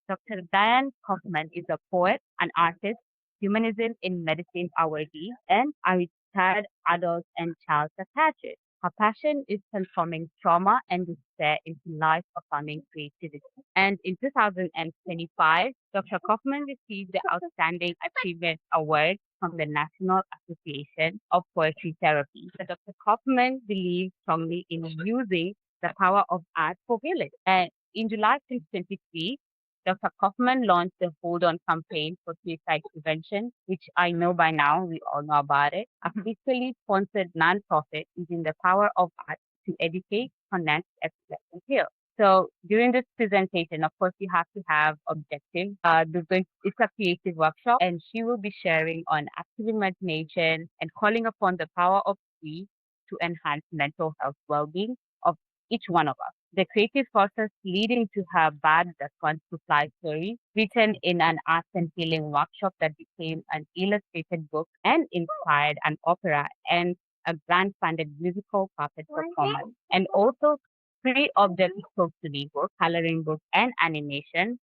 Dr. Diane Kaufman is a poet, an artist, humanism in medicine awardee, and a retired adult and child psychiatrist. Her passion is transforming trauma and despair into life-affirming creativity. And in 2025, Dr. Kaufman received the Outstanding Achievement Award from the National Association of Poetry Therapy. So Dr. Kaufman believes strongly in using the power of art for healing. And in July 2023, Dr. Kaufman launched the Hold On campaign for suicide prevention, which I know by now, we all know about it, a fiscally sponsored nonprofit using the power of art to educate, connect, express, and heal. So during this presentation, of course, you have to have objectives. It's a creative workshop, and she will be sharing on active imagination and calling upon the power of free to enhance mental health well-being of each one of us. The creative process leading to her Bad Response to Fly story, written in an art and healing workshop that became an illustrated book and inspired an opera and a grant funded musical puppet performance. And also, three objects spoke to the book, coloring book, and animation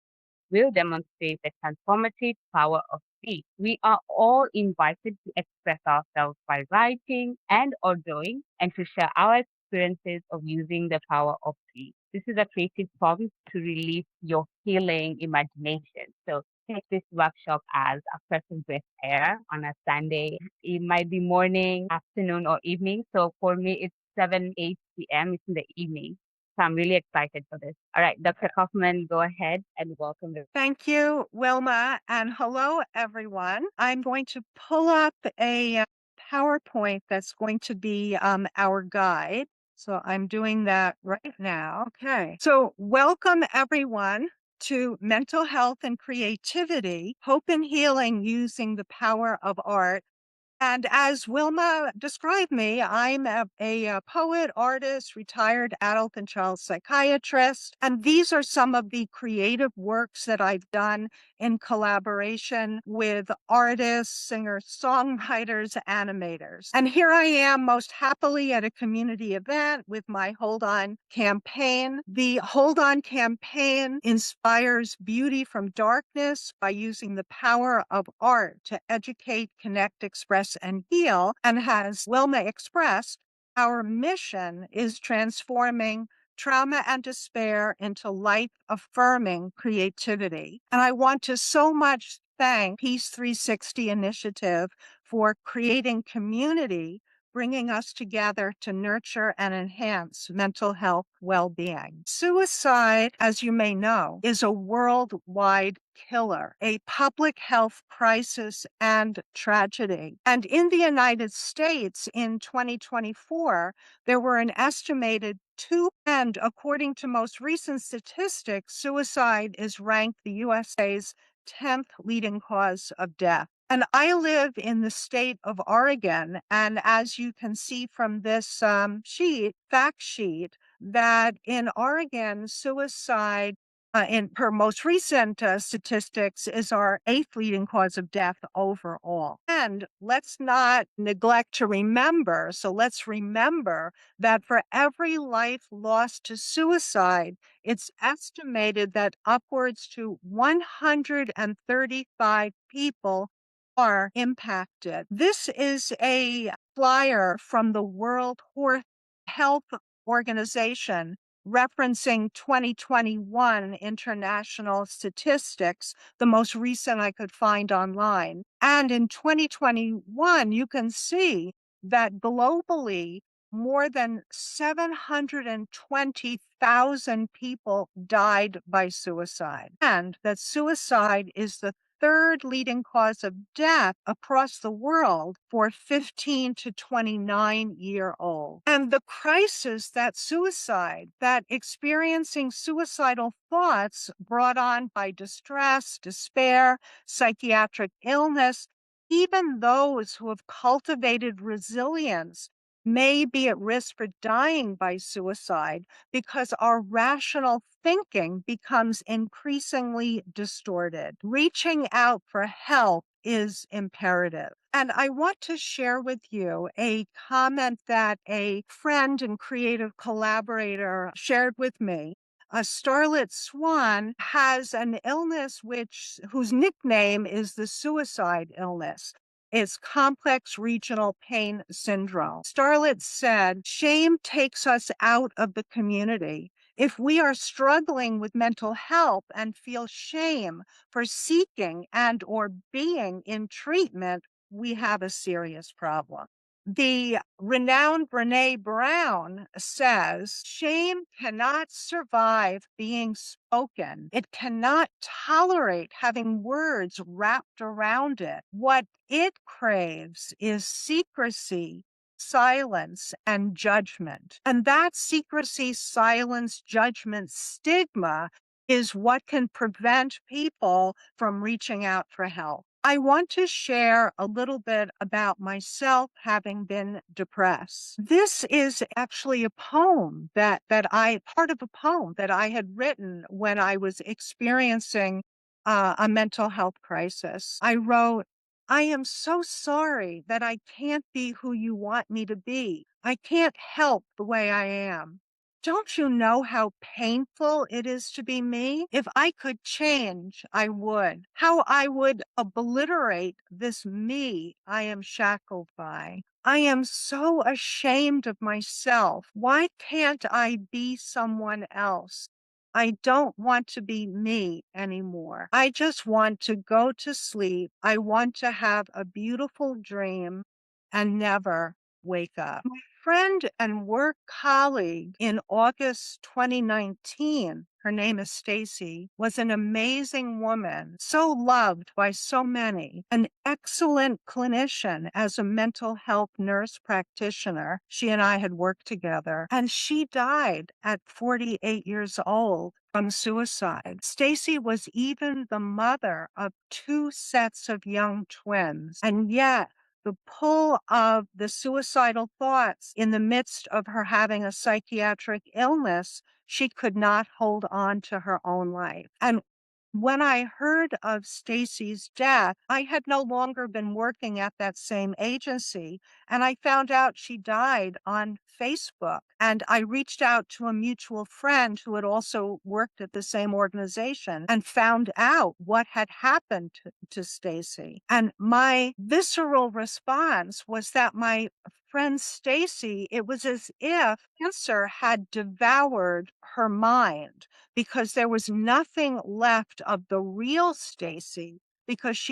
will demonstrate the transformative power of speech. We are all invited to express ourselves by writing and or drawing and to share our experiences of using the power of speech. This is a creative form to release your healing imagination. So take this workshop as a fresh and breath air on a Sunday. It might be morning, afternoon, or evening. So for me, it's 7, 8 p.m. It's in the evening. So I'm really excited for this. All right, Dr. Kaufman, go ahead and welcome the. Thank you, Wilma, and hello, everyone. I'm going to pull up a PowerPoint that's going to be our guide. So I'm doing that right now. Okay. So welcome, everyone, to Mental Health and Creativity, Hope and Healing Using the Power of Art. And as Wilma described me, I'm a poet, artist, retired adult and child psychiatrist. And these are some of the creative works that I've done in collaboration with artists, singers, songwriters, animators. And here I am most happily at a community event with my Hold On campaign. The Hold On campaign inspires beauty from darkness by using the power of art to educate, connect, express, and heal. And as Wilma expressed, our mission is transforming trauma and despair into life-affirming creativity. And I want to so much thank Peace 360 Initiative for creating community, bringing us together to nurture and enhance mental health well-being. Suicide, as you may know, is a worldwide killer, a public health crisis and tragedy. And in the United States in 2024, there were an estimated and according to most recent statistics, suicide is ranked the USA's 10th leading cause of death. And I live in the state of Oregon. And as you can see from this fact sheet, that in Oregon, suicide in per most recent statistics is our 8th leading cause of death overall. And let's not neglect to remember. So let's remember that for every life lost to suicide, it's estimated that upwards to 135 people are impacted. This is a flyer from the World Health Organization referencing 2021 international statistics, the most recent I could find online. And in 2021, you can see that globally, more than 720,000 people died by suicide, and that suicide is the third leading cause of death across the world for 15 to 29-year-old. And the crisis that experiencing suicidal thoughts brought on by distress, despair, psychiatric illness, even those who have cultivated resilience may be at risk for dying by suicide because our rational thinking becomes increasingly distorted. Reaching out for help is imperative. And I want to share with you a comment that a friend and creative collaborator shared with me. A starlet swan has an illness whose nickname is the suicide illness. It's complex regional pain syndrome. Starlet said, shame takes us out of the community. If we are struggling with mental health and feel shame for seeking and or being in treatment, we have a serious problem. The renowned Brene Brown says, shame cannot survive being spoken. It cannot tolerate having words wrapped around it. What it craves is secrecy, silence, and judgment. And that secrecy, silence, judgment stigma is what can prevent people from reaching out for help. I want to share a little bit about myself having been depressed. This is actually a poem part of a poem that I had written when I was experiencing a mental health crisis. I wrote, I am so sorry that I can't be who you want me to be. I can't help the way I am. Don't you know how painful it is to be me? If I could change, I would. How I would obliterate this me I am shackled by. I am so ashamed of myself. Why can't I be someone else? I don't want to be me anymore. I just want to go to sleep. I want to have a beautiful dream and never wake up. My friend and work colleague in August 2019, her name is Stacy, was an amazing woman, so loved by so many, an excellent clinician as a mental health nurse practitioner. She and I had worked together, and she died at 48 years old from suicide. Stacy was even the mother of two sets of young twins, and yet the pull of the suicidal thoughts in the midst of her having a psychiatric illness, she could not hold on to her own life. And when I heard of Stacy's death, I had no longer been working at that same agency, and I found out she died on Facebook. And I reached out to a mutual friend who had also worked at the same organization and found out what had happened to Stacy. And my visceral response was that my friend Stacy, it was as if cancer had devoured her mind because there was nothing left of the real Stacy because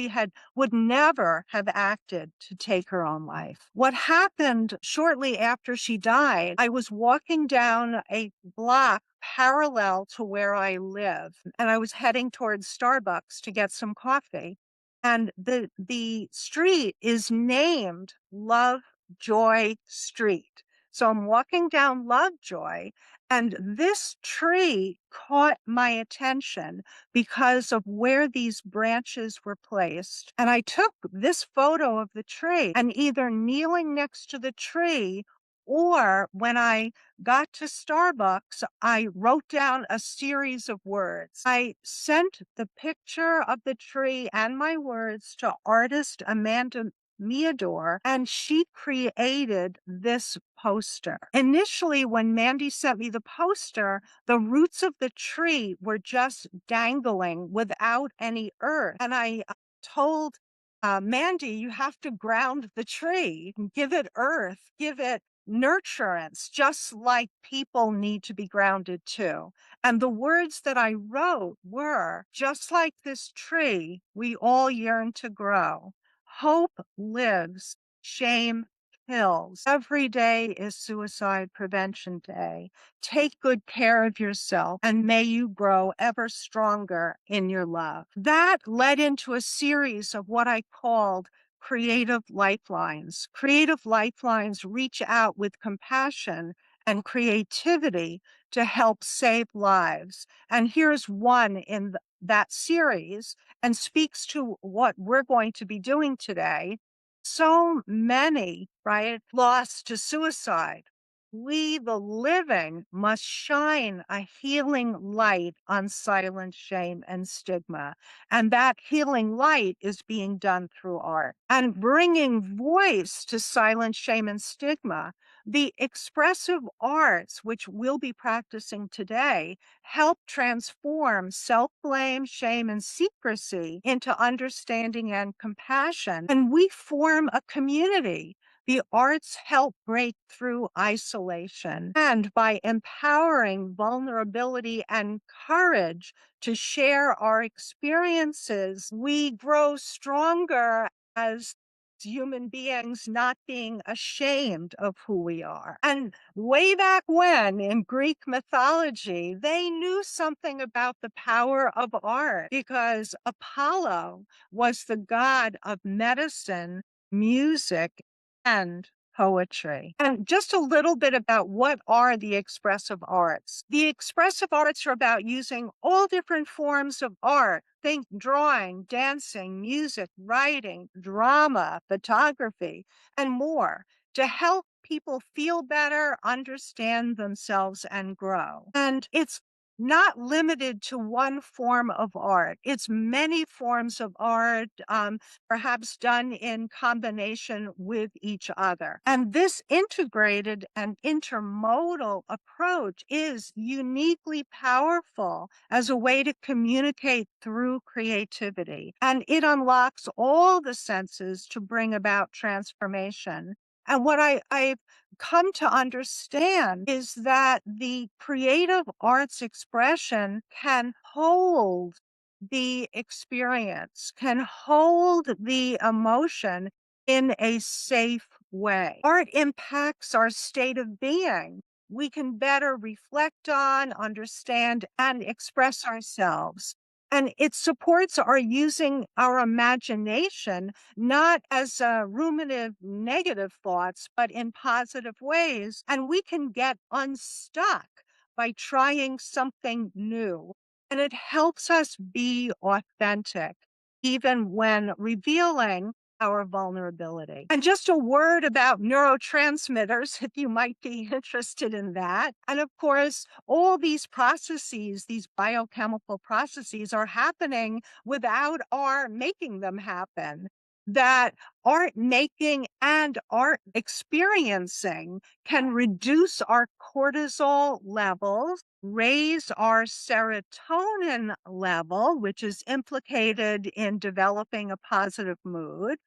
would never have acted to take her own life. What happened shortly after she died, I was walking down a block parallel to where I live, and I was heading towards Starbucks to get some coffee. And the street is named Lovejoy Street. So I'm walking down Lovejoy, and this tree caught my attention because of where these branches were placed. And I took this photo of the tree, and either kneeling next to the tree or when I got to Starbucks, I wrote down a series of words. I sent the picture of the tree and my words to artist Amanda Meador, and she created this poster. Initially, when Mandy sent me the poster, the roots of the tree were just dangling without any earth. And I told Mandy, you have to ground the tree, give it earth, give it nurturance, just like people need to be grounded too. And the words that I wrote were, just like this tree, we all yearn to grow. Hope lives, shame kills. Every day is Suicide Prevention Day. Take good care of yourself, and may you grow ever stronger in your love. That led into a series of what I called creative lifelines. Creative lifelines reach out with compassion and creativity to help save lives. And here's one in that series and speaks to what we're going to be doing today. So many, right, lost to suicide. We, the living, must shine a healing light on silent shame and stigma. And that healing light is being done through art. And bringing voice to silent shame and stigma, the expressive arts, which we'll be practicing today, help transform self blame, shame, and secrecy into understanding and compassion. And we form a community. The arts help break through isolation, and by empowering vulnerability and courage to share our experiences, we grow stronger as human beings, not being ashamed of who we are. And way back when in Greek mythology, they knew something about the power of art because Apollo was the god of medicine, music, and poetry. And just a little bit about what are the expressive arts. The expressive arts are about using all different forms of art. Think drawing, dancing, music, writing, drama, photography, and more to help people feel better, understand themselves, and grow. And it's not limited to one form of art. It's many forms of art, perhaps done in combination with each other. And this integrated and intermodal approach is uniquely powerful as a way to communicate through creativity. And it unlocks all the senses to bring about transformation. And what I've come to understand is that the creative arts expression can hold the experience, can hold the emotion in a safe way. Art impacts our state of being. We can better reflect on, understand, and express ourselves. And it supports our using our imagination, not as ruminative negative thoughts, but in positive ways. And we can get unstuck by trying something new. And it helps us be authentic, even when revealing our vulnerability. And just a word about neurotransmitters, if you might be interested in that. And of course, all these processes, these biochemical processes, are happening without our making them happen. That art making and art experiencing can reduce our cortisol levels, raise our serotonin level, which is implicated in developing a positive mood.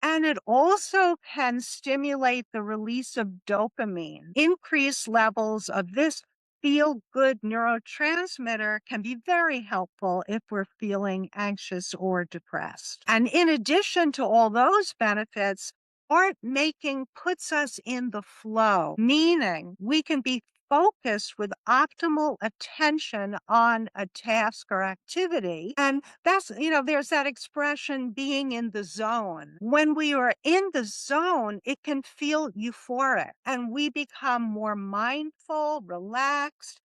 And it also can stimulate the release of dopamine. Increased levels of this feel good neurotransmitter can be very helpful if we're feeling anxious or depressed. And in addition to all those benefits, art making puts us in the flow, meaning we can be focused with optimal attention on a task or activity. And that's, there's that expression being in the zone. When we are in the zone, it can feel euphoric and we become more mindful, relaxed,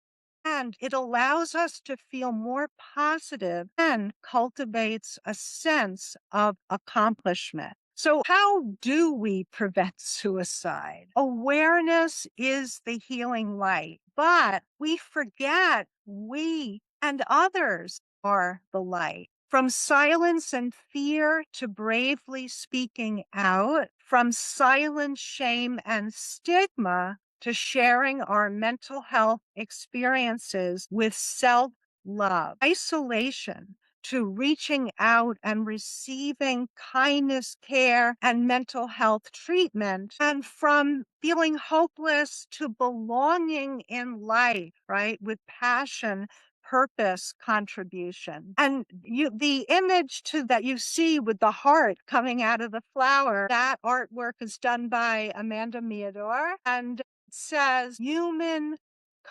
and it allows us to feel more positive and cultivates a sense of accomplishment. So, how do we prevent suicide? Awareness is the healing light, but we forget we and others are the light. From silence and fear to bravely speaking out, from silent shame and stigma to sharing our mental health experiences with self love, isolation to reaching out and receiving kindness, care, and mental health treatment, and from feeling hopeless to belonging in life, right, with passion, purpose, contribution. And the image that you see with the heart coming out of the flower, that artwork is done by Amanda Meador, and it says human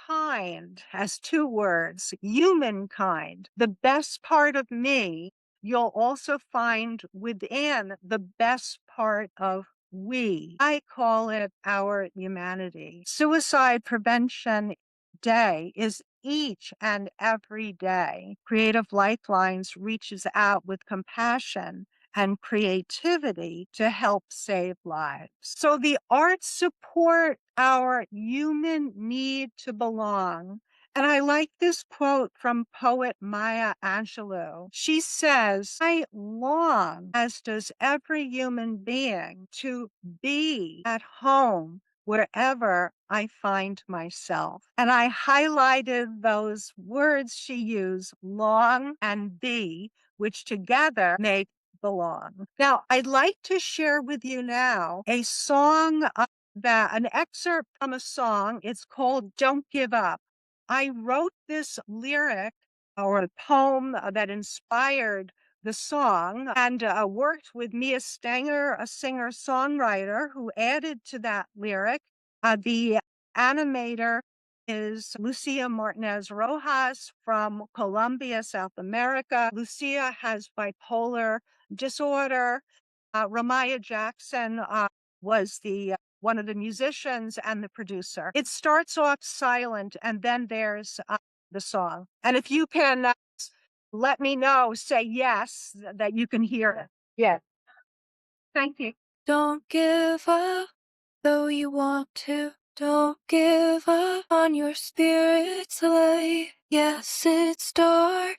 kind has two words, humankind. The best part of me, you'll also find within the best part of we. I call it our humanity. Suicide Prevention Day is each and every day. Creative Lifelines reaches out with compassion and creativity to help save lives. So the arts support our human need to belong. And I like this quote from poet Maya Angelou. She says, I long, as does every human being, to be at home wherever I find myself. And I highlighted those words she used, long and be, which together make belong. Now, I'd like to share with you now a song an excerpt from a song. It's called Don't Give Up. I wrote this lyric or a poem that inspired the song and worked with Mia Stenger, a singer-songwriter who added to that lyric. The animator is Lucia Martinez Rojas from Colombia, South America. Lucia has bipolar disorder. Ramaya Jackson was the one of the musicians and the producer. It starts off silent, and then there's the song. And if you can let me know, say yes, that you can hear it. Yes. Thank you. Don't give up, though you want to. Don't give up on your spirit's light. Yes, it's dark,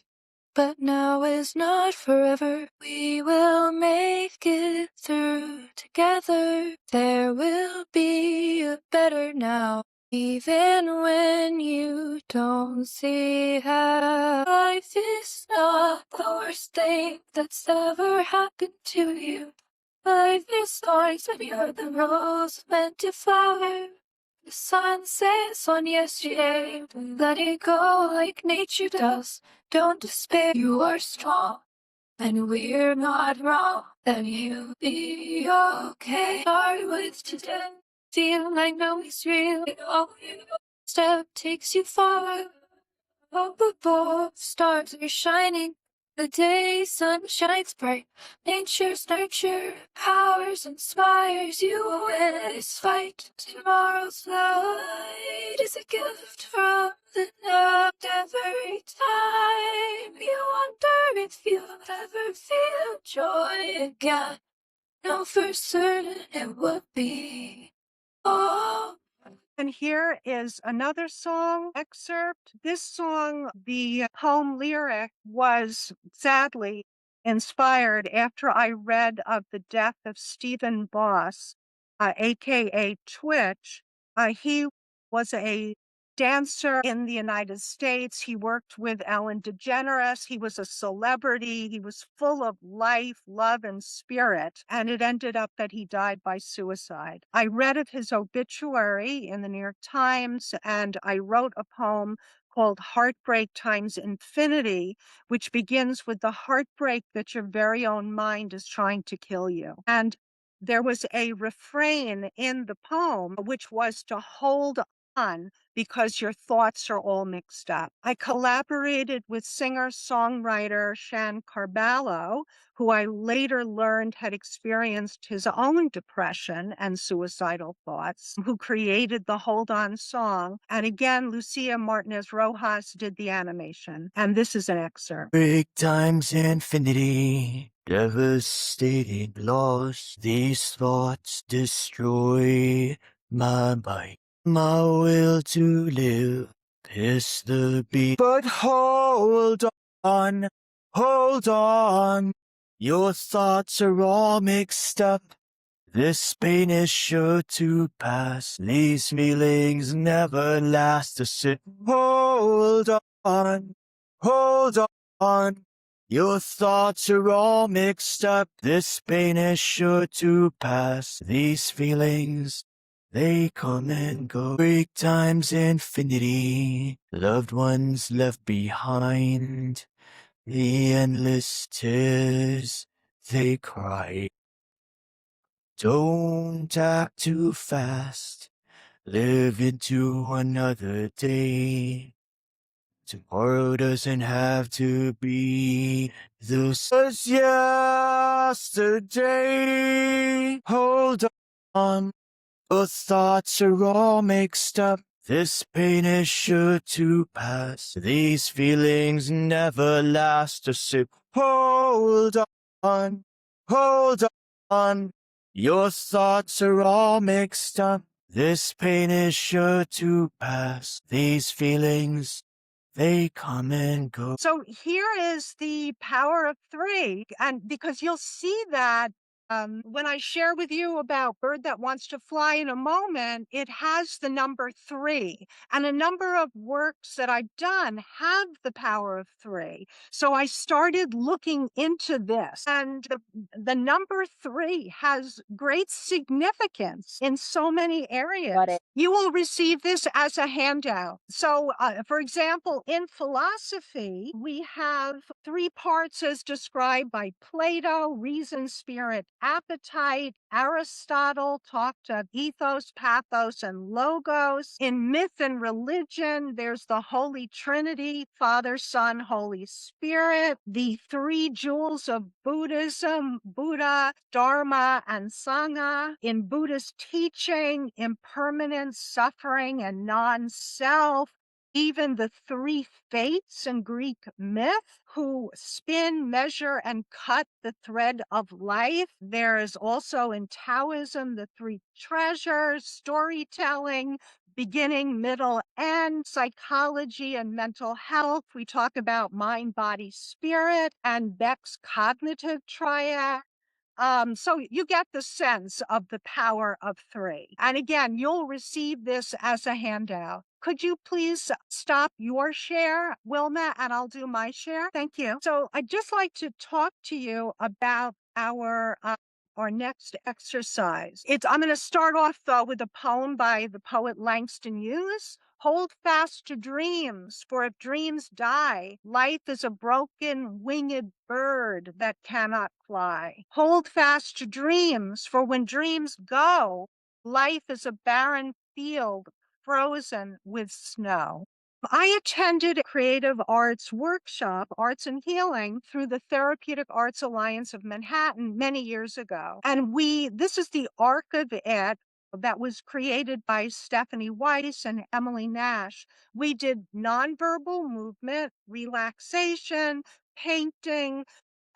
but now is not forever. We will make it through together. There will be a better now. Even when you don't see how. Life is not the worst thing that's ever happened to you. Life is ours when you're the rose meant to flower. The sun sets on yesterday. Let it go like nature does. Don't despair, you are strong. And we're not wrong. Then you'll be okay. Start with today. Feel like no it's real. Oh, step takes you far. Up above, stars are shining. The day sun shines bright. Nature's nurture, powers inspires you to win this fight. Tomorrow's light is a gift from the night. Every time you wonder if you'll ever feel joy again. Know for certain it would be. Oh. And here is another song excerpt. This song, the poem lyric, was sadly inspired after I read of the death of Stephen Boss, aka Twitch. He was a dancer in the United States. He worked with Ellen DeGeneres. He was a celebrity. He was full of life, love, and spirit. And it ended up that he died by suicide. I read of his obituary in the New York Times, and I wrote a poem called Heartbreak Times Infinity, which begins with the heartbreak that your very own mind is trying to kill you. And there was a refrain in the poem, which was to hold on because your thoughts are all mixed up. I collaborated with singer-songwriter Shan Carballo, who I later learned had experienced his own depression and suicidal thoughts, who created the Hold On song. And again, Lucia Martinez Rojas did the animation. And this is an excerpt. Break times infinity, devastating loss. These thoughts destroy my mind. My will to live is the beat. But hold on, hold on. Your thoughts are all mixed up. This pain is sure to pass. These feelings never last. To sit. Hold on, hold on. Your thoughts are all mixed up. This pain is sure to pass. These feelings, they come and go. Break times infinity. Loved ones left behind. The endless tears they cry. Don't act too fast. Live into another day. Tomorrow doesn't have to be the same as yesterday. Hold on. Your thoughts are all mixed up. This pain is sure to pass. These feelings never last. To sip. Hold on. Hold on, your thoughts are all mixed up. This pain is sure to pass. These feelings, they come and go. So here is the power of three. And because you'll see that when I share with you about Bird That Wants to Fly in a moment, it has the number three. And a number of works that I've done have the power of three. So I started looking into this. And the number three has great significance in so many areas. Got it. You will receive this as a handout. So, for example, in philosophy, we have three parts as described by Plato: reason, spirit, appetite. Aristotle talked of ethos, pathos, and logos. In myth and religion, there's the Holy Trinity: Father, Son, Holy Spirit. The three jewels of Buddhism: Buddha, Dharma, and Sangha. In Buddhist teaching, impermanence, suffering, and non-self. Even the three fates in Greek myth, who spin, measure, and cut the thread of life. There is also in Taoism the three treasures: storytelling, beginning, middle, end. Psychology and mental health, we talk about mind, body, spirit, and Beck's cognitive triad. So you get the sense of the power of three. And again, you'll receive this as a handout. Could you please stop your share, Wilma, and I'll do my share? Thank you. So I'd just like to talk to you about our next exercise. I'm going to start off though with a poem by the poet Langston Hughes. Hold fast to dreams, for if dreams die, life is a broken winged bird that cannot fly. Hold fast to dreams, for when dreams go, life is a barren field frozen with snow. I attended a creative arts workshop, Arts and Healing, through the Therapeutic Arts Alliance of Manhattan many years ago. And this is the arc of it that was created by Stephanie Weiss and Emily Nash. We did nonverbal movement, relaxation, painting,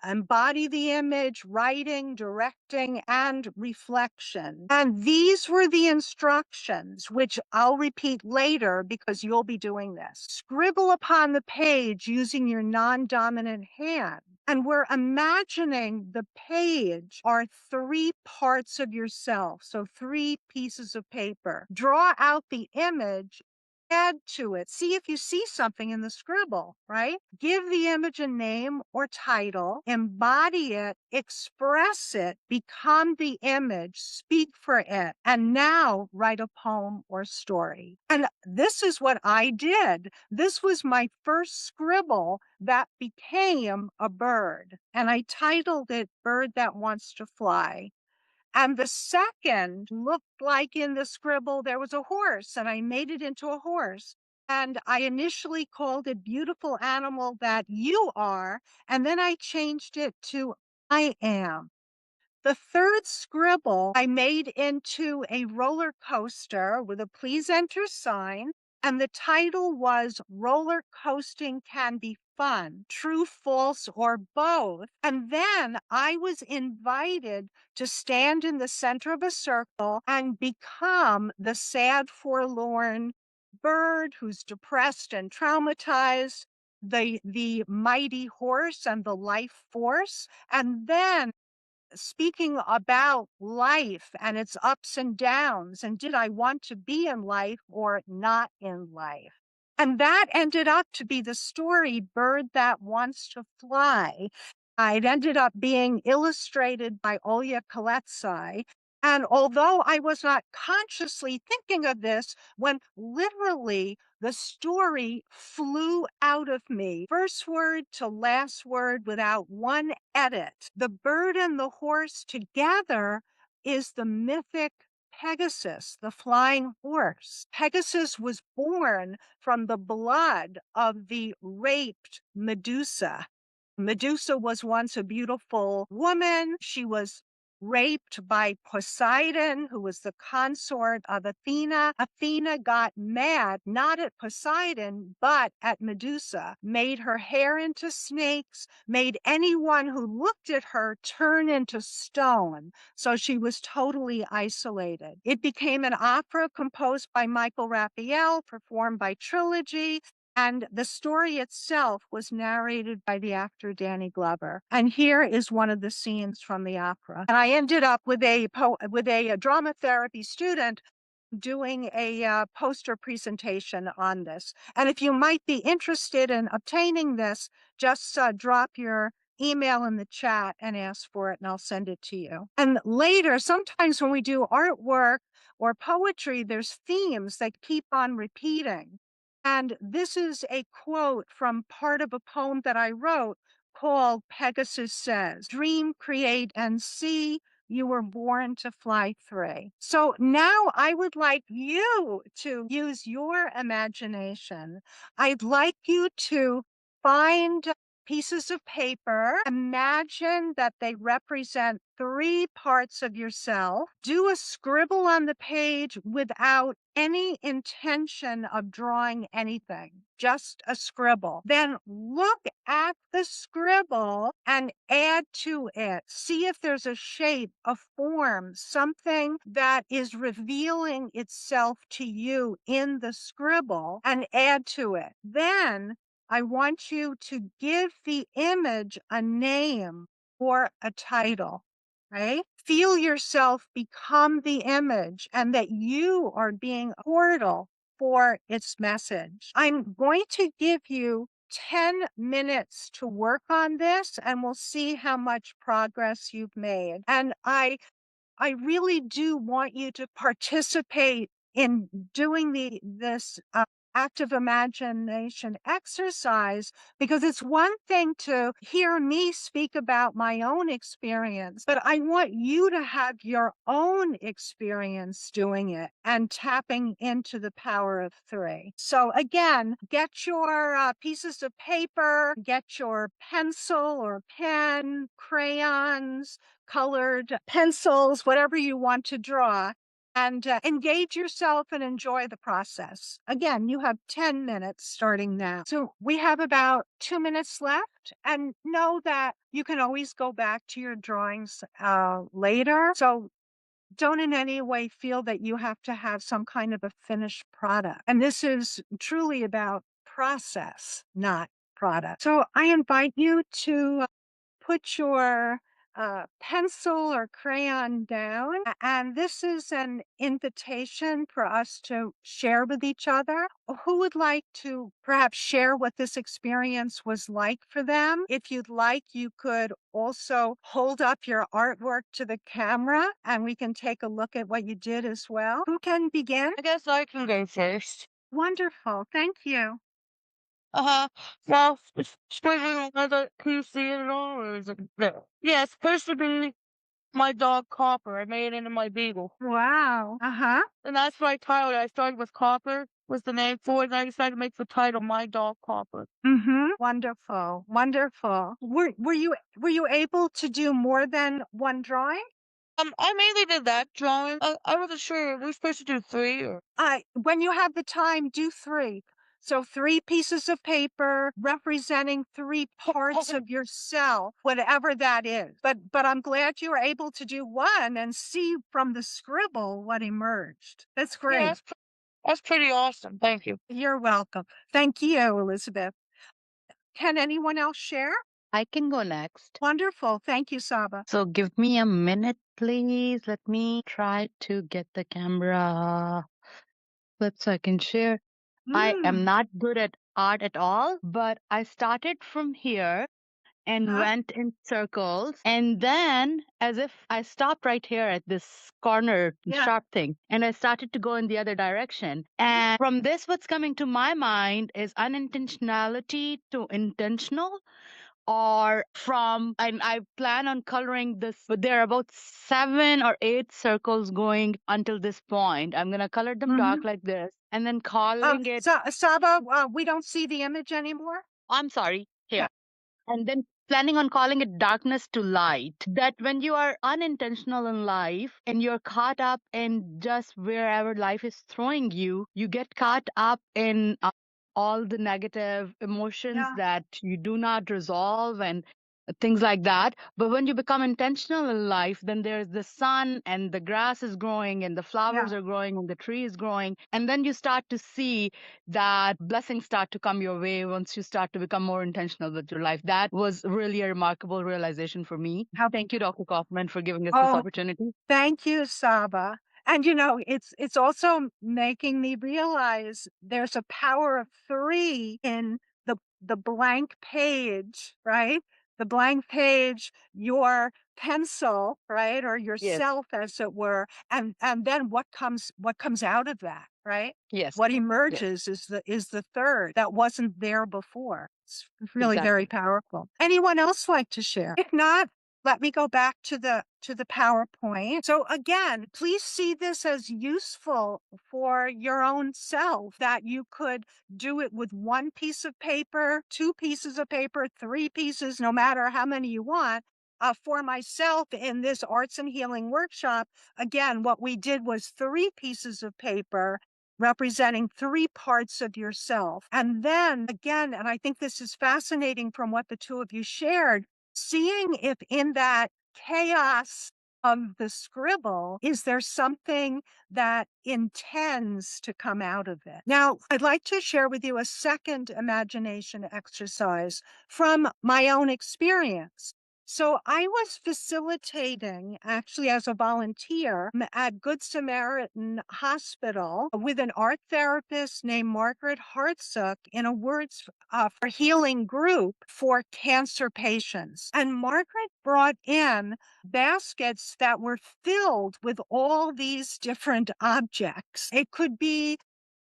embody the image, writing, directing, and reflection. And these were the instructions, which I'll repeat later because you'll be doing this. Scribble upon the page using your non-dominant hand. And we're imagining the page are three parts of yourself, so three pieces of paper. Draw out the image, add to it. See if you see something in the scribble, right? Give the image a name or title, embody it, express it, become the image, speak for it, and now write a poem or story. And this is what I did. This was my first scribble that became a bird, and I titled it Bird That Wants to Fly. And the second looked like in the scribble there was a horse, and I made it into a horse. And I initially called it Beautiful Animal That You Are, and then I changed it to I Am. The third scribble I made into a roller coaster with a please enter sign, and the title was Roller Coasting Can Be Fun, True, False, or Both. And then I was invited to stand in the center of a circle and become the sad, forlorn bird who's depressed and traumatized, the mighty horse and the life force, and then speaking about life and its ups and downs, and did I want to be in life or not in life? And that ended up to be the story Bird That Wants to Fly. It ended up being illustrated by Olya Koletsai. And although I was not consciously thinking of this, when literally the story flew out of me, first word to last word without one edit, the bird and the horse together is the mythic Pegasus, the flying horse. Pegasus was born from the blood of the raped Medusa. Medusa was once a beautiful woman. She was raped by Poseidon, who was the consort of Athena. Athena got mad, not at Poseidon, but at Medusa, made her hair into snakes, made anyone who looked at her turn into stone. So she was totally isolated. It became an opera composed by Michael Raphael, performed by Trilogy, and the story itself was narrated by the actor Danny Glover. And here is one of the scenes from the opera. And I ended up with a drama therapy student doing a poster presentation on this. And if you might be interested in obtaining this, just drop your email in the chat and ask for it, and I'll send it to you. And later, sometimes when we do artwork or poetry, there's themes that keep on repeating. And this is a quote from part of a poem that I wrote called Pegasus Says, "Dream, create, and see. You were born to fly free." So now I would like you to use your imagination. I'd like you to find pieces of paper. Imagine that they represent 3 parts of yourself. Do a scribble on the page without any intention of drawing anything, just a scribble. Then look at the scribble and add to it. See if there's a shape, a form, something that is revealing itself to you in the scribble, and add to it. Then I want you to give the image a name or a title, right? Feel yourself become the image and that you are being a portal for its message. I'm going to give you 10 minutes to work on this, and we'll see how much progress you've made. And I really do want you to participate in doing this active imagination exercise, because it's one thing to hear me speak about my own experience, but I want you to have your own experience doing it and tapping into the power of 3. So again, get your pieces of paper, get your pencil or pen, crayons, colored pencils, whatever you want to draw, and engage yourself and enjoy the process. Again, you have 10 minutes starting now. So we have about 2 minutes left, and know that you can always go back to your drawings later. So don't in any way feel that you have to have some kind of a finished product. And this is truly about process, not product. So I invite you to put your pencil or crayon down. And this is an invitation for us to share with each other. Who would like to perhaps share what this experience was like for them? If you'd like, you could also hold up your artwork to the camera and we can take a look at what you did as well. Who can begin? I guess I can go first. Wonderful. Thank you. Well, speaking of the PC at all, or is it there? Yeah, it's supposed to be my dog Copper. I made it into my beagle. Wow. Uh-huh. And that's my title. I started with Copper, was the name for it, and I decided to make the title My Dog Copper. Mm-hmm. Wonderful. Wonderful. Were you able to do more than one drawing? I mainly did that drawing. I wasn't sure. We were supposed to do 3 or When you have the time, do 3. So 3 pieces of paper representing 3 parts of yourself, whatever that is. But I'm glad you were able to do 1 and see from the scribble what emerged. That's great. yeah, that's pretty awesome. Thank you. You're welcome. Thank you, Elizabeth. Can anyone else share? I can go next. Wonderful. Thank you, Saba. So give me a minute, please. Let me try to get the camera flip so I can share. I am not good at art at all, but I started from here and Uh-huh. went in circles. And then, as if I stopped right here at this corner Yeah. sharp thing, and I started to go in the other direction. And from this, what's coming to my mind is unintentionality to intentional. Or and I plan on coloring this, but there are about 7 or 8 circles going until this point. I'm going to color them dark like this and then calling it. Saba, we don't see the image anymore. I'm sorry. Here. Yeah. And then planning on calling it darkness to light. That when you are unintentional in life and you're caught up in just wherever life is throwing you, you get caught up in all the negative emotions Yeah. that you do not resolve and things like that. But when you become intentional in life, then there's the sun and the grass is growing and the flowers Yeah. are growing and the tree is growing. And then you start to see that blessings start to come your way once you start to become more intentional with your life. That was really a remarkable realization for me. How- Thank you, Dr. Kaufman, for giving us this Oh, opportunity. thank you, Saba. And it's also making me realize there's a power of 3 in the blank page, right? The blank page, your pencil, right? Or Yes, yourself, as it were, and then what comes out of that, right? yes, What yes, emerges is the third that wasn't there before. It's really very exactly. powerful. Anyone else like to share? If not, let me go back to the PowerPoint. So again, please see this as useful for your own self, that you could do it with 1 piece of paper, 2 pieces of paper, 3 pieces, no matter how many you want. For myself in this arts and healing workshop, again, what we did was 3 pieces of paper representing 3 parts of yourself. And then again, and I think this is fascinating from what the two of you shared, seeing if in that chaos of the scribble, is there something that intends to come out of it? Now, I'd like to share with you a second imagination exercise from my own experience. So I was facilitating, actually as a volunteer, at Good Samaritan Hospital with an art therapist named Margaret Hartsook in a Words for Healing group for cancer patients. And Margaret brought in baskets that were filled with all these different objects. It could be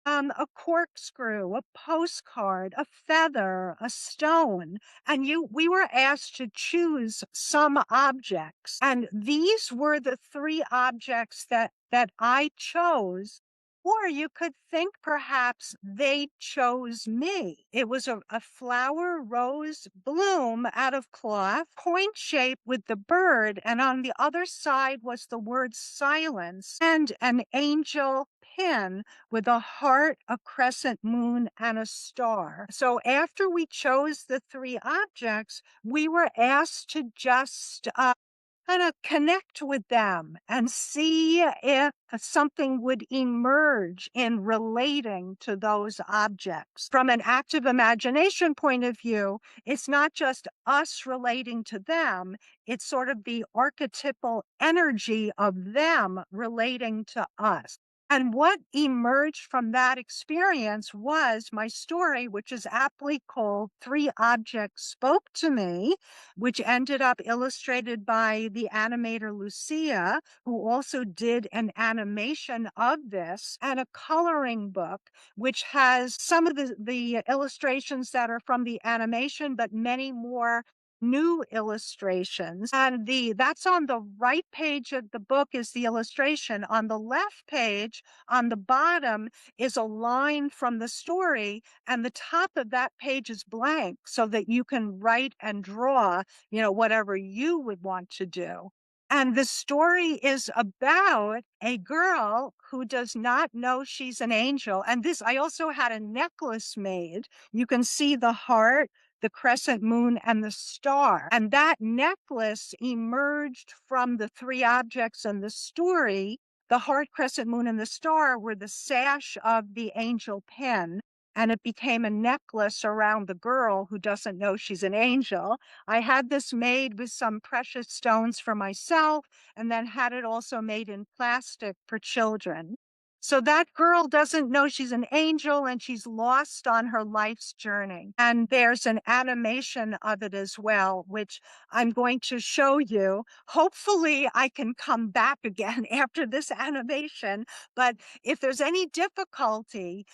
a corkscrew, a postcard, a feather, a stone, and we were asked to choose some objects. And these were the 3 objects that I chose. Or you could think perhaps they chose me. It was a flower rose bloom out of cloth, point shaped with the bird, and on the other side was the word silence and an angel pin with a heart, a crescent moon, and a star. So after we chose the 3 objects, we were asked to just kind of connect with them and see if something would emerge in relating to those objects. From an active imagination point of view, it's not just us relating to them, it's sort of the archetypal energy of them relating to us. And what emerged from that experience was my story, which is aptly called 3 Objects Spoke to Me, which ended up illustrated by the animator Lucia, who also did an animation of this, and a coloring book, which has some of the illustrations that are from the animation, but many more new illustrations. And that's on the right page of the book is the illustration. On the left page, on the bottom, is a line from the story, and the top of that page is blank so that you can write and draw whatever you would want to do. And the story is about a girl who does not know she's an angel. And I also had a necklace made. You can see the heart, the crescent moon, and the star. And that necklace emerged from the 3 objects in the story. The heart, crescent moon, and the star were the sash of the angel pen, and it became a necklace around the girl who doesn't know she's an angel. I had this made with some precious stones for myself, and then had it also made in plastic for children. So that girl doesn't know she's an angel, and she's lost on her life's journey. And there's an animation of it as well, which I'm going to show you. Hopefully I can come back again after this animation, but if there's any difficulty,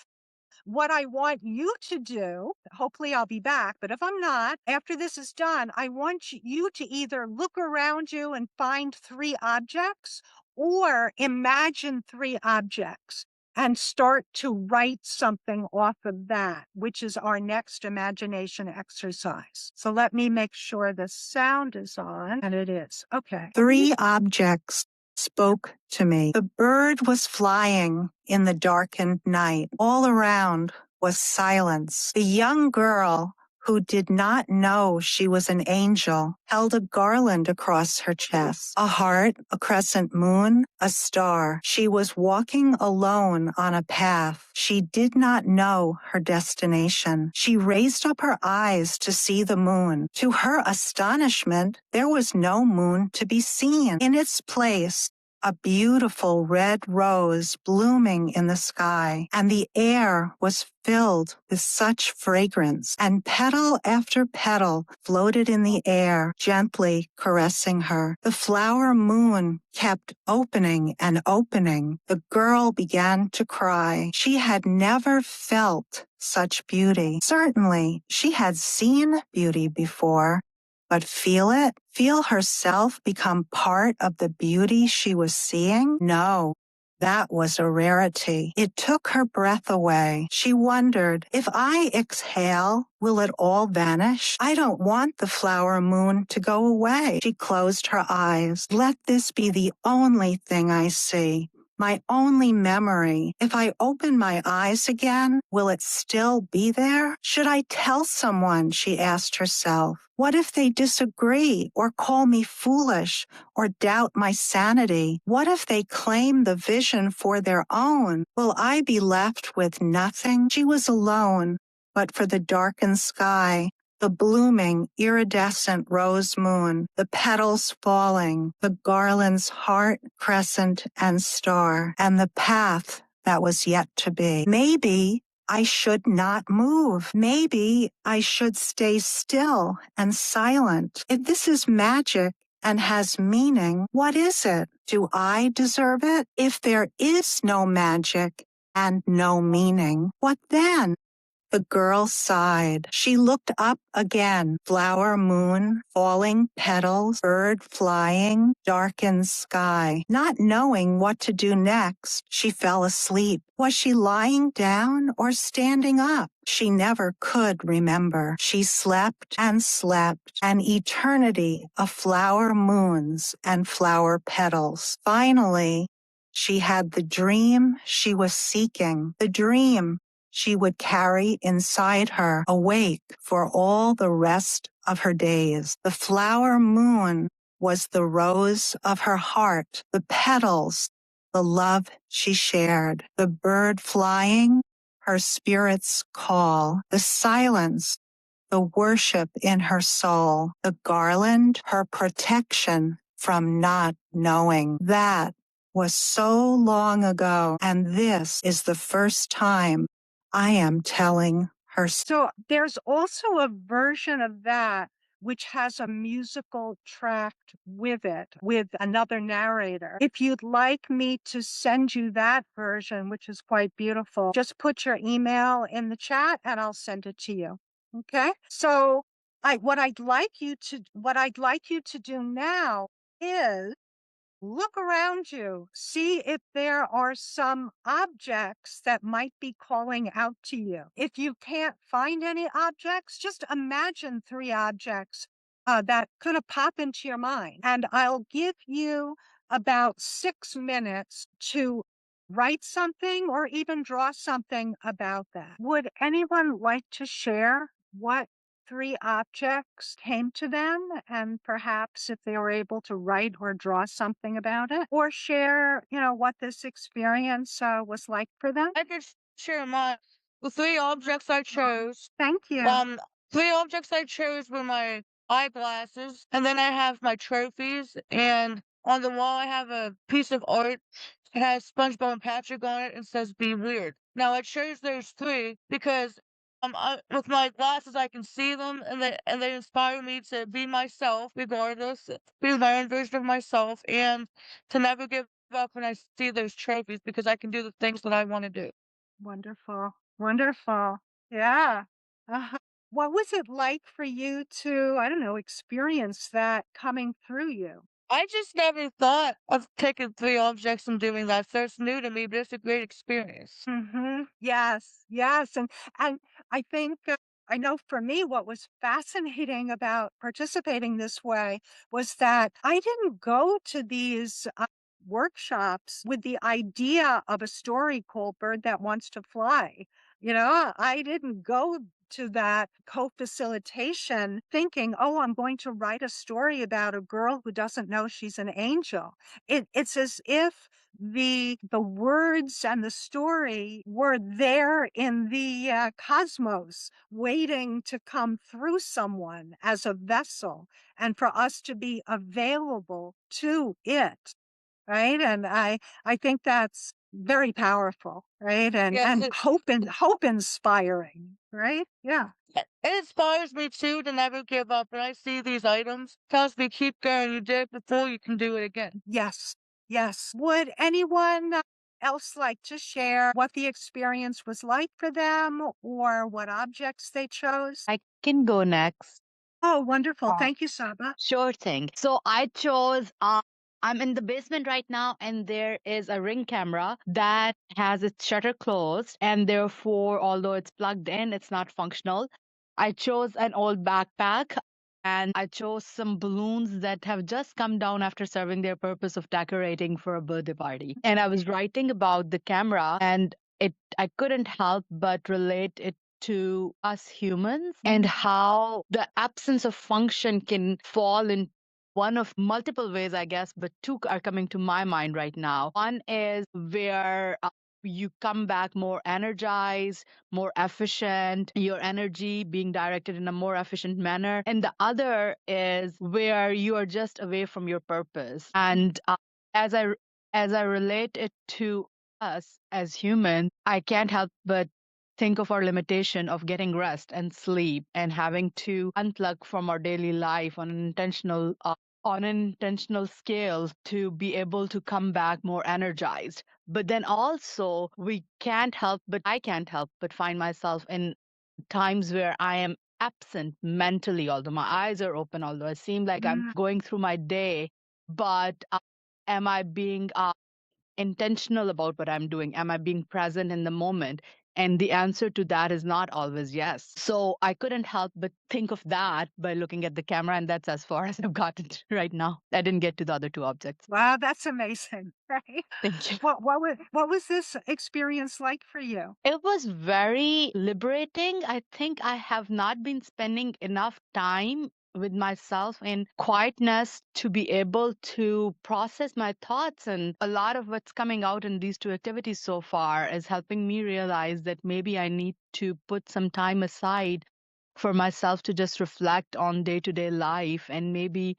what I want you to do, hopefully I'll be back, but if I'm not, after this is done, I want you to either look around you and find 3 objects or imagine 3 objects. and start to write something off of that, which is our next imagination exercise. So let me make sure the sound is on, and it is. Okay. 3 objects spoke to me. The bird was flying in the darkened night. All around was silence. The young girl, who did not know she was an angel, held a garland across her chest. A heart, a crescent moon, a star. She was walking alone on a path. She did not know her destination. She raised up her eyes to see the moon. To her astonishment, there was no moon to be seen. In its place, a beautiful red rose blooming in the sky, and the air was filled with such fragrance, and petal after petal floated in the air, gently caressing her. The flower moon kept opening and opening. The girl began to cry. She had never felt such beauty. Certainly, she had seen beauty before, but feel it? Feel herself become part of the beauty she was seeing? No, that was a rarity. It took her breath away. She wondered, if I exhale, will it all vanish? I don't want the flower moon to go away. She closed her eyes. Let this be the only thing I see, my only memory. If I open my eyes again, will it still be there? Should I tell someone? She asked herself. What if they disagree or call me foolish or doubt my sanity? What if they claim the vision for their own? Will I be left with nothing? She was alone, but for the darkened sky, the blooming, iridescent rose moon, the petals falling, the garland's heart, crescent, and star, and the path that was yet to be. Maybe I should not move. Maybe I should stay still and silent. If this is magic and has meaning, what is it? Do I deserve it? If there is no magic and no meaning, what then? The girl sighed. She looked up again. Flower moon, falling petals, bird flying, darkened sky. Not knowing what to do next, she fell asleep. Was she lying down or standing up? She never could remember. She slept, an eternity of flower moons and flower petals. Finally, she had the dream she was seeking, the dream she would carry inside her, awake for all the rest of her days. The flower moon was the rose of her heart, the petals, the love she shared, the bird flying, her spirit's call, the silence, the worship in her soul, the garland, her protection from not knowing. That was so long ago, and this is the first time I am telling her. So there's also a version of that which has a musical track with it, with another narrator. If you'd like me to send you that version, which is quite beautiful, just put your email in the chat and I'll send it to you. Okay? So what I'd like you to do now is look around you. See if there are some objects that might be calling out to you. If you can't find any objects, just imagine 3 objects that could have popped into your mind. And I'll give you about 6 minutes to write something or even draw something about that. Would anyone like to share what 3 objects came to them, and perhaps if they were able to write or draw something about it, or share, what this experience was like for them? I could share mine. The 3 objects I chose. Thank you. 3 objects I chose were my eyeglasses, and then I have my trophies, and on the wall I have a piece of art. It has SpongeBob and Patrick on it and says "Be weird." Now I chose those 3 because with my glasses I can see them, and they inspire me to be myself, regardless, be my own version of myself, and to never give up when I see those trophies because I can do the things that I want to do. Wonderful. Wonderful. Yeah. What was it like for you to, I don't know, experience that coming through you? I just never thought of taking 3 objects and doing that, so it's new to me, but it's a great experience. Yes, yes, and I think I know for me what was fascinating about participating this way was that I didn't go to these workshops with the idea of a story called Bird That Wants to Fly. You know, I didn't go to that co-facilitation thinking, oh, I'm going to write a story about a girl who doesn't know she's an angel. It's as if the words and the story were there in the cosmos waiting to come through someone as a vessel and for us to be available to it, right? And I think that's very powerful, right? Yes, And hope inspiring, right? Yeah. it inspires me too to never give up. When I see these items, tells me keep going. You did it before, you can do it again. Yes. Yes. Would anyone else like to share what the experience was like for them or what objects they chose? I can go next. Oh, wonderful. Thank you, Saba. Sure thing. So I chose, I'm in the basement right now, and there is a Ring camera that has its shutter closed, and therefore, although it's plugged in, it's not functional. I chose an old backpack, and I chose some balloons that have just come down after serving their purpose of decorating for a birthday party. And I was writing about the camera, and I couldn't help but relate it to us humans and how the absence of function can fall in one of multiple ways, I guess, but two are coming to my mind right now. One is where you come back more energized, more efficient, your energy being directed in a more efficient manner. And the other is where you are just away from your purpose. And as I as I relate it to us as humans, I can't help but think of our limitation of getting rest and sleep and having to unplug from our daily life on an intentional scale to be able to come back more energized. But then also I can't help but find myself in times where I am absent mentally, although my eyes are open, although it seems like I'm going through my day, but am I being intentional about what I'm doing? Am I being present in the moment? And the answer to that is not always yes. So I couldn't help but think of that by looking at the camera, and that's as far as I've gotten right now. I didn't get to the other two objects. Wow, that's amazing, right? Thank you. What was this experience like for you? It was very liberating. I think I have not been spending enough time with myself in quietness to be able to process my thoughts. And a lot of what's coming out in these two activities so far is helping me realize that maybe I need to put some time aside for myself to just reflect on day to day life and maybe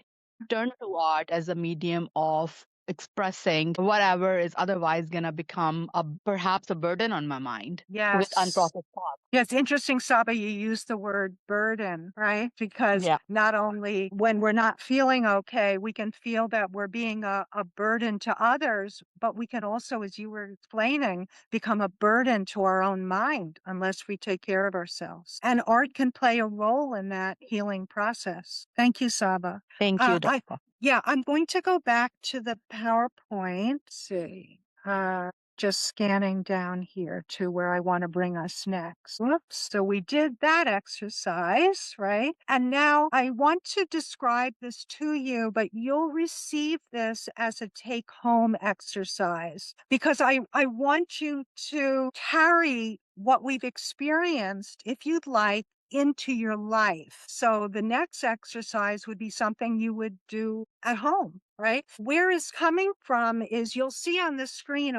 turn to art as a medium of expressing whatever is otherwise going to become perhaps a burden on my mind with Yes. unprocessed thoughts. Yeah, it's interesting, Saba, you use the word burden, right? Because Yeah. not only when we're not feeling okay, we can feel that we're being a burden to others, but we can also, as you were explaining, become a burden to our own mind unless we take care of ourselves. And art can play a role in that healing process. Thank you, Saba. Thank you, I, Doctor. yeah, I'm going to go back to the PowerPoint. Let's see. Just scanning down here to where I want to bring us next. Whoops. So we did that exercise, right? And now I want to describe this to you, but you'll receive this as a take home exercise because I want you to carry what we've experienced, if you'd like, into your life. So the next exercise would be something you would do at home, right? Where it's coming from is you'll see on the screen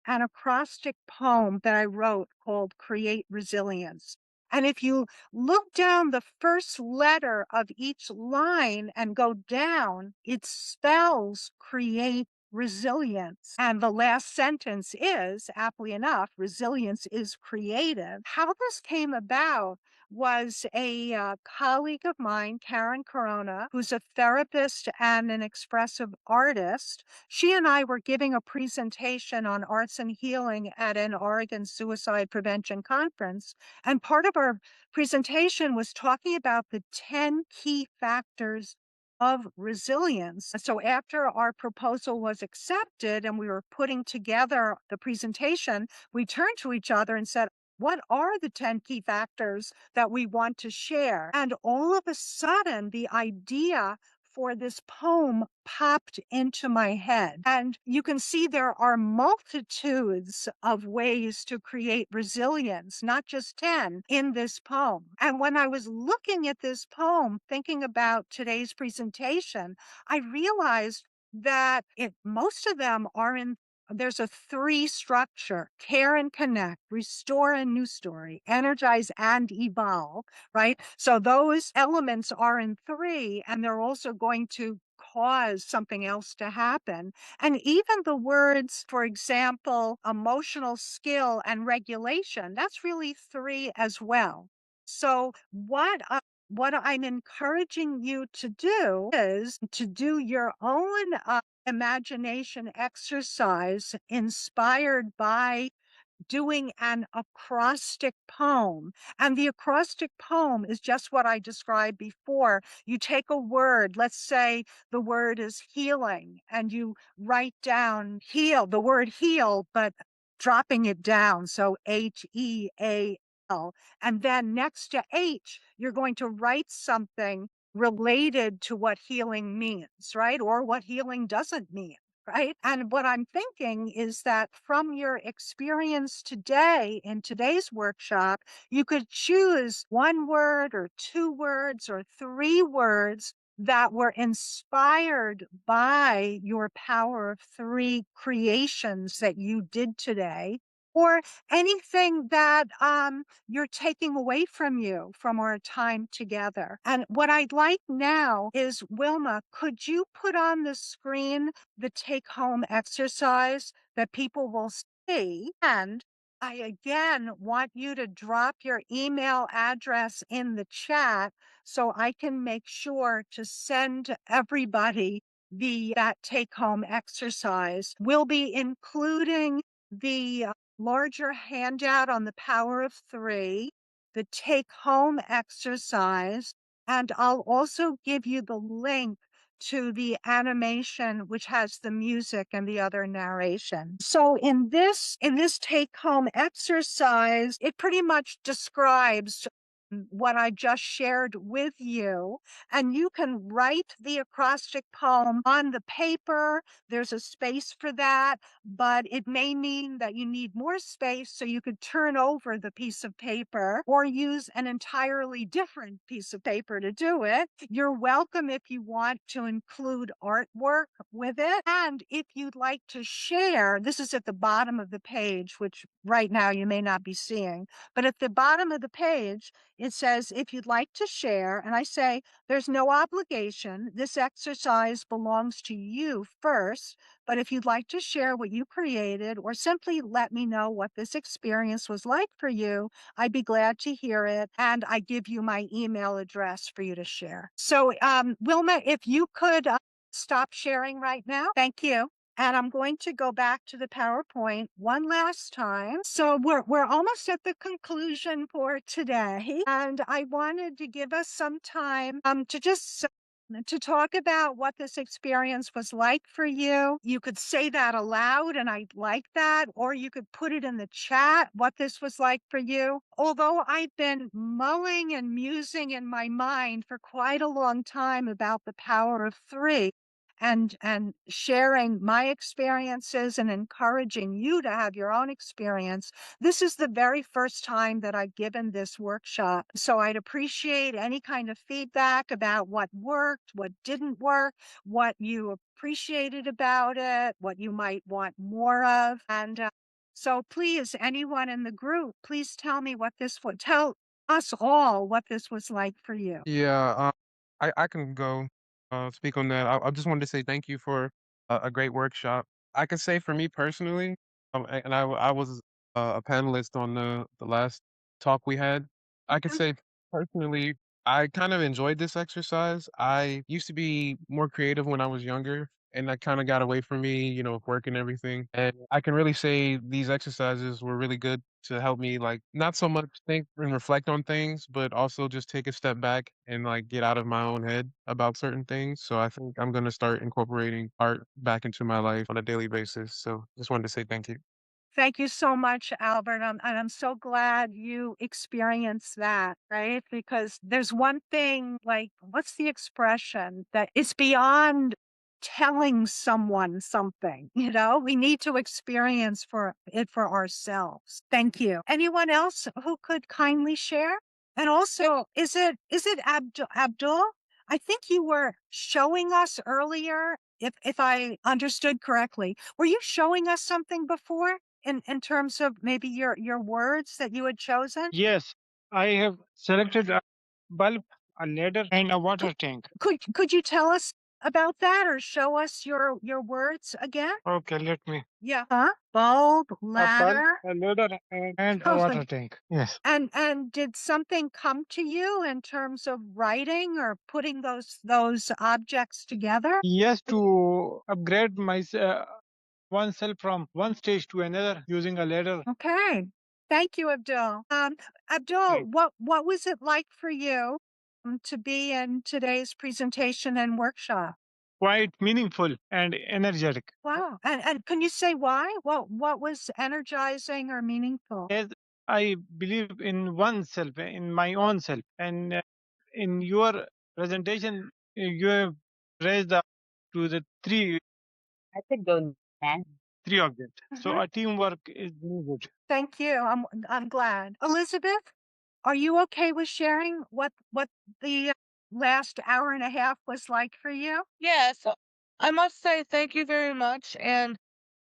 an acrostic poem that I wrote called Create Resilience. And if you look down the first letter of each line and go down, it spells create resilience. And the last sentence is, aptly enough, resilience is creative. How this came about was a colleague of mine, Karen Corona, who's a therapist and an expressive artist. She and I were giving a presentation on arts and healing at an Oregon suicide prevention conference. And part of our presentation was talking about the 10 key factors of resilience. So after our proposal was accepted and we were putting together the presentation, we turned to each other and said, what are the 10 key factors that we want to share? And all of a sudden, the idea for this poem popped into my head. And you can see there are multitudes of ways to create resilience, not just 10 in this poem. And when I was looking at this poem, thinking about today's presentation, I realized that most of them are in there's a 3 structure: care and connect, restore and new story, energize and evolve, right? So those elements are in 3, and they're also going to cause something else to happen. And even the words, for example, emotional skill and regulation, that's really 3 as well. So what I'm encouraging you to do is to do your own imagination exercise inspired by doing an acrostic poem. And the acrostic poem is just what I described before. You take a word, let's say the word is healing, and you write down heal, the word heal, but dropping it down. So HEAL. And then next to H, you're going to write something related to what healing means, right? Or what healing doesn't mean. Right. And what I'm thinking is that from your experience today in today's workshop, you could choose 1 word or 2 words or 3 words that were inspired by your Power of 3 creations that you did today, or anything that you're taking away from you from our time together. And what I'd like now is, Wilma, could you put on the screen the take home exercise that people will see? And I again want you to drop your email address in the chat so I can make sure to send to everybody that take home exercise. We'll be including the larger handout on the Power of 3, the take home exercise, and I'll also give you the link to the animation, which has the music and the other narration. So in this take home exercise, it pretty much describes what I just shared with you, and you can write the acrostic poem on the paper. There's a space for that, but it may mean that you need more space, so you could turn over the piece of paper or use an entirely different piece of paper to do it. You're welcome if you want to include artwork with it. And if you'd like to share, this is at the bottom of the page, which right now you may not be seeing, but at the bottom of the page, it says, if you'd like to share, and I say, there's no obligation. This exercise belongs to you first. But if you'd like to share what you created or simply let me know what this experience was like for you, I'd be glad to hear it. And I give you my email address for you to share. So, Wilma, if you could stop sharing right now. Thank you. And I'm going to go back to the PowerPoint one last time. So we're almost at the conclusion for today. And I wanted to give us some time to talk about what this experience was like for you. You could say that aloud, and I'd like that, or you could put it in the chat what this was like for you. Although I've been mulling and musing in my mind for quite a long time about the Power of 3, and sharing my experiences and encouraging you to have your own experience. This is the very first time that I've given this workshop. So I'd appreciate any kind of feedback about what worked, what didn't work, what you appreciated about it, what you might want more of. And so please, anyone in the group, please tell me what this would tell us all what this was like for you. Yeah, I can go speak on that. I just wanted to say thank you for a great workshop. I can say for me personally, and I was a panelist on the last talk we had. I could say personally, I kind of enjoyed this exercise. I used to be more creative when I was younger, and that kind of got away from me, with work and everything. And I can really say these exercises were really good to help me, like, not so much think and reflect on things, but also just take a step back and, like, get out of my own head about certain things. So I think I'm going to start incorporating art back into my life on a daily basis. So just wanted to say thank you. Thank you so much, Albert. And I'm so glad you experienced that, right? Because there's one thing, like, what's the expression that it's beyond telling someone something, we need to experience for it for ourselves. Thank you. Anyone else who could kindly share? And also, is it Abdul? I think you were showing us earlier, if I understood correctly. Were you showing us something before? In terms of maybe your words that you had chosen? Yes, I have selected a bulb, a ladder, and a water Could tank. could you tell us about that or show us your words again? Okay, let me. Yeah. Huh? Bulb, A bulb, ladder. a ladder, and a Oh, water tank. Yes. and did something come to you in terms of writing or putting those objects together? Yes, to upgrade oneself from one stage to another using a ladder. Okay. Thank you, Abdul. Abdul, Right. what was it like for you to be in today's presentation and workshop? Quite meaningful and energetic. Wow. And can you say why? What was energizing or meaningful? As I believe in oneself, in my own self, and in your presentation, you have raised up to the I could go next. three objects. So Mhm. a teamwork is needed. Thank you. I'm glad. Elizabeth, are you okay with sharing what the last hour and a half was like for you? Yes, I must say thank you very much, and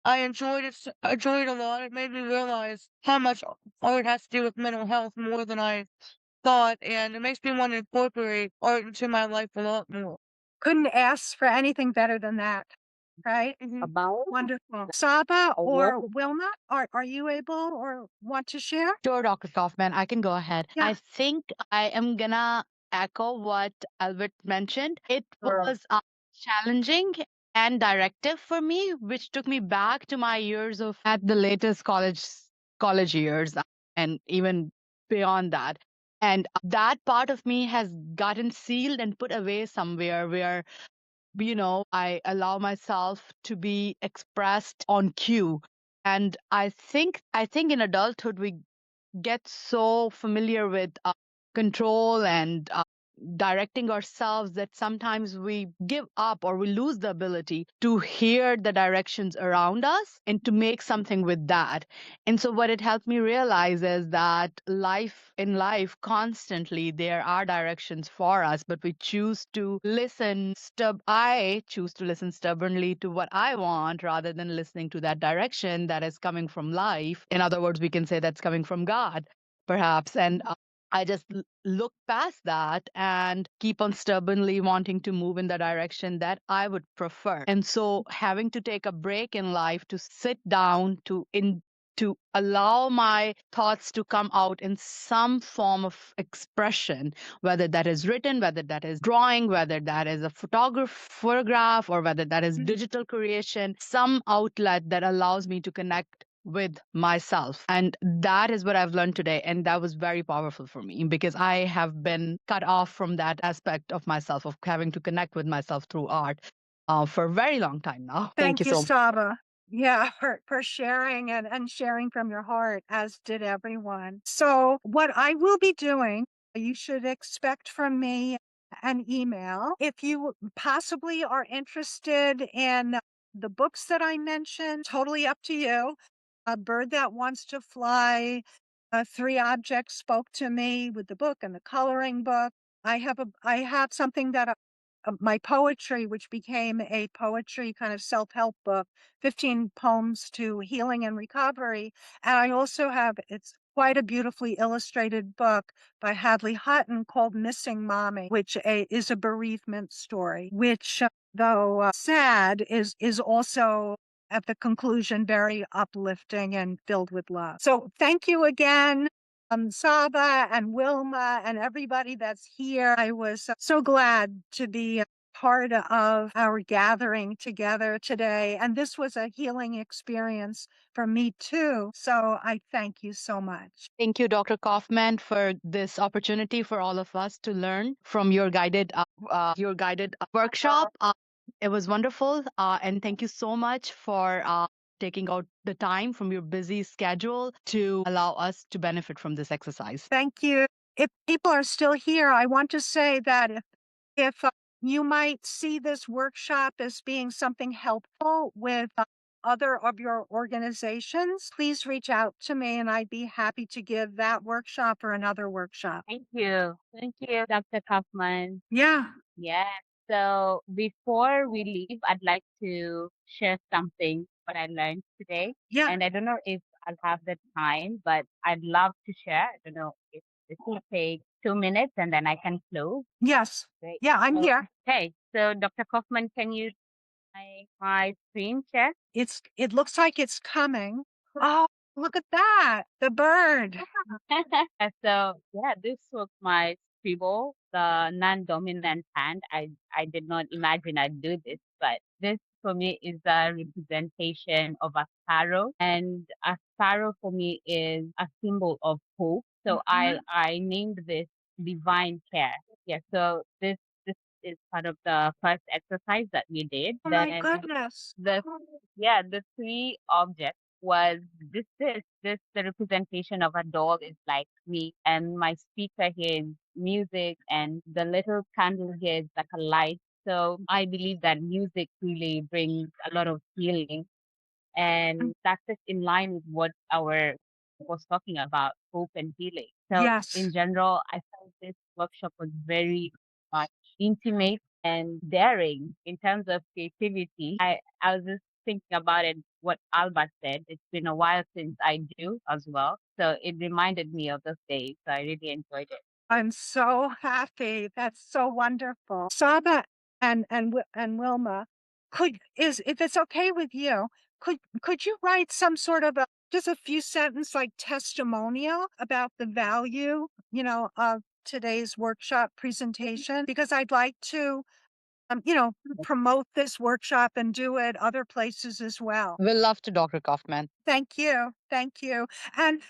I enjoyed it a lot. It made me realize how much art has to do with mental health more than I thought, and it makes me want to incorporate art into my life a lot more. Couldn't ask for anything better than that, right? About Wonderful. Saba a or work Wilma, are you able or want to share? Sure, Dr. Kaufman, I can go ahead. Yeah. I think I am gonna echo what Albert mentioned. It Sure. was challenging and directive for me, which took me back to my years of at the latest college years and even beyond that. And that part of me has gotten sealed and put away somewhere where I allow myself to be expressed on cue. And I think in adulthood we get so familiar with control and directing ourselves that sometimes we give up or we lose the ability to hear the directions around us and to make something with that. And so, what it helped me realize is that in life, constantly there are directions for us, but we choose to listen. I choose to listen stubbornly to what I want rather than listening to that direction that is coming from life. In other words, we can say that's coming from God perhaps. And I just look past that and keep on stubbornly wanting to move in the direction that I would prefer. And so having to take a break in life to sit down to allow my thoughts to come out in some form of expression, whether that is written, whether that is drawing, whether that is a photograph, or whether that is digital creation, some outlet that allows me to connect with myself. And that is what I've learned today. And that was very powerful for me because I have been cut off from that aspect of myself, of having to connect with myself through art for a very long time now. Thank Thank you you, so much. Saba. Yeah, for sharing and sharing from your heart, as did everyone. So, what I will be doing, you should expect from me an email. If you possibly are interested in the books that I mentioned, totally up to you. A Bird That Wants to Fly, Three Objects Spoke to Me with the book and the coloring book. I have something that my poetry, which became a poetry kind of self-help book, 15 poems to healing and recovery. And I also have, it's quite a beautifully illustrated book by Hadley Hutton called Missing Mommy, which is a bereavement story, which though sad is also at the conclusion very uplifting and filled with love. So thank you again. Saba and Wilma and everybody that's here. I was so glad to be a part of our gathering together today. And this was a healing experience for me too. So I thank you so much. Thank you, Dr. Kaufman, for this opportunity for all of us to learn from your guided workshop. It was wonderful, and thank you so much for taking out the time from your busy schedule to allow us to benefit from this exercise. Thank you. If people are still here, I want to say that if you might see this workshop as being something helpful with other of your organizations, please reach out to me and I'd be happy to give that workshop or another workshop. Thank you. Thank you, Dr. Kaufman. Yeah. Yeah. So before we leave, I'd like to share something what I learned today. Yeah. And I don't know if I'll have the time, but I'd love to share. I don't know if this will take 2 minutes and then I can close. Yes. Great. Yeah, I'm here. Okay. So Dr. Kaufman, can you my screen share? It looks like it's coming. Oh, look at that. The bird. So yeah, this was my scribble, the non-dominant hand. I did not imagine I'd do this, but this for me is a representation of a sparrow, and a sparrow for me is a symbol of hope. So I named this divine care. Yeah. So this is part of the first exercise that we did. Oh my Then goodness. the three objects was the representation of a doll is like me, and my speaker here is music, and the little candle here is like a light. So I believe that music really brings a lot of healing, and that's just in line with what our was talking about, hope and healing. So Yes. in general, I felt this workshop was very much intimate and daring in terms of creativity. I was just thinking about it, what Alba said. It's been a while since I do as well. So it reminded me of those days. So I really enjoyed it. I'm so happy. That's so wonderful. Saba and Wilma, if it's okay with you, could you write some sort of just a few sentence like testimonial about the value, of today's workshop presentation? Because I'd like to, promote this workshop and do it other places as well. We'll love to, Dr. Kaufman. Thank you. Thank you. And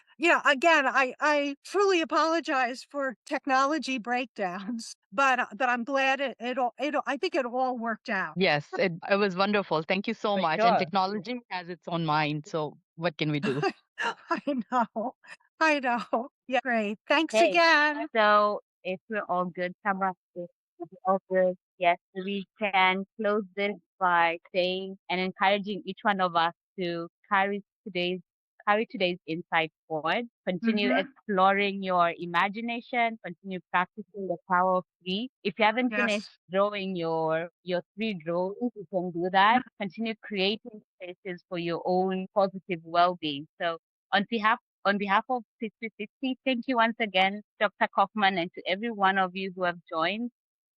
again, I truly apologize for technology breakdowns, but I'm glad I think it all worked out. Yes, it was wonderful. Thank you so For much. And sure. technology has its own mind. So what can we do? I know. I know. Yeah, great. Thanks Okay. again. So if we're all good, Samra, if we're all good, yes, we can close this by saying and encouraging each one of us to carry today's insight forward. Continue exploring your imagination. Continue practicing the power of three. If you haven't finished drawing your three drawings, you can do that. Continue creating spaces for your own positive well-being. So on behalf of 6060, thank you once again, Dr. Kaufman, and to every one of you who have joined.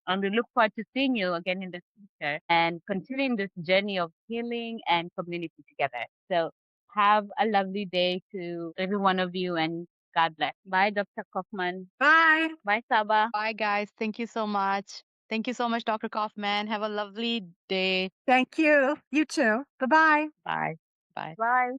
And we look forward to seeing you again in the future and continuing this journey of healing and community together. So have a lovely day to every one of you, and God bless. Bye, Dr. Kaufman. Bye. Bye, Saba. Bye, guys. Thank you so much. Thank you so much, Dr. Kaufman. Have a lovely day. Thank you. You too. Bye-bye. Bye. Bye. Bye.